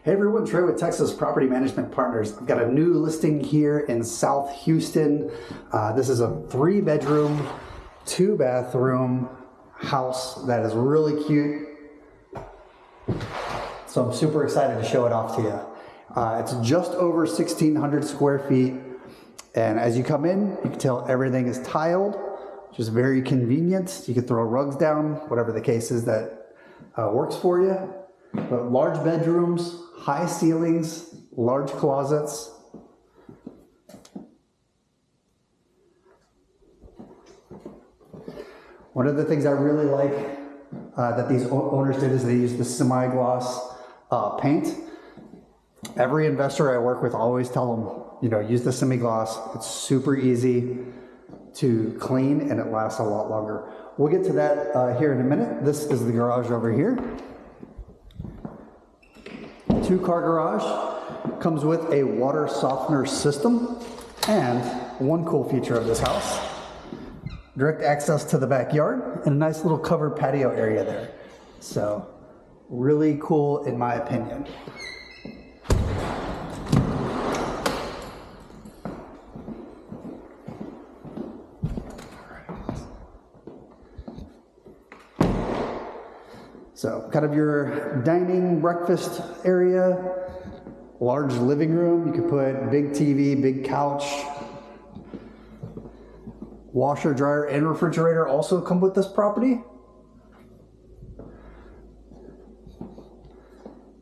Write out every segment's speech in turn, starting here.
Hey everyone, Trey with Texas Property Management Partners. I've got a new listing here in South Houston. This is a 3-bedroom, 2-bathroom house that is really cute. So I'm super excited to show it off to you. It's just over 1,600 square feet. And as you come in, you can tell everything is tiled, which is very convenient. You can throw rugs down, whatever the case is that works for you. But large bedrooms, high ceilings, large closets. One of the things I really like that these owners did is they used the semi-gloss paint. Every investor I work with always tell them, use the semi-gloss. It's super easy to clean and it lasts a lot longer. We'll get to that here in a minute. This is the garage over here. 2-car garage, comes with a water softener system, and one cool feature of this house, direct access to the backyard and a nice little covered patio area there. So really cool in my opinion. So kind of your dining, breakfast area, large living room. You could put big TV, big couch. Washer, dryer, and refrigerator also come with this property.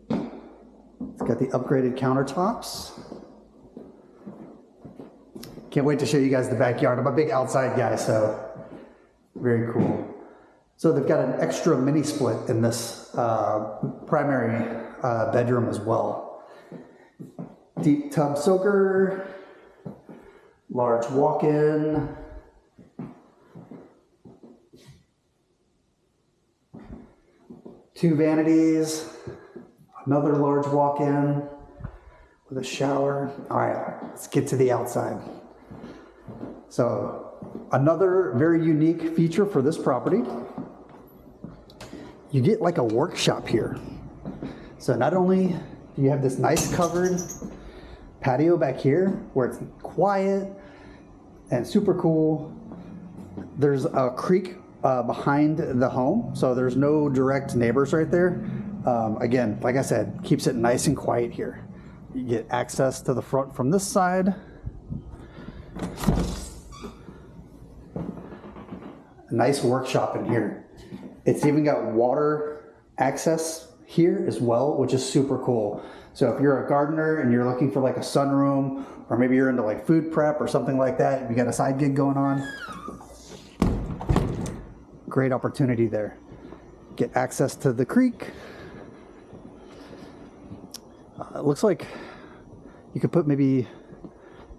It's got the upgraded countertops. Can't wait to show you guys the backyard. I'm a big outside guy, so very cool. So they've got an extra mini split in this primary bedroom as well. Deep tub soaker, large walk-in. Two vanities, another large walk-in with a shower. All right, let's get to the outside. So another very unique feature for this property, you get like a workshop here. So not only do you have this nice covered patio back here where it's quiet and super cool, there's a creek behind the home, so there's no direct neighbors right there. Again, like I said, keeps it nice and quiet here. You get access to the front from this side. A nice workshop in here. It's even got water access here as well, which is super cool. So if you're a gardener and you're looking for like a sunroom, or maybe you're into like food prep or something like that, you got a side gig going on, great opportunity there. Get access to the creek. It looks like you could put maybe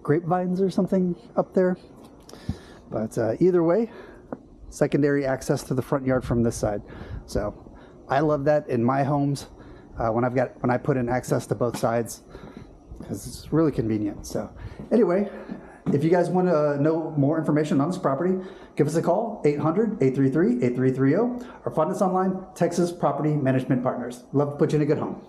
grapevines or something up there. But either way, secondary access to the front yard from this side. So I love that in my homes when I put in access to both sides, because it's really convenient. So anyway, if you guys want to know more information on this property, give us a call, 800-833-8330, or find us online, Texas Property Management Partners. Love to put you in a good home.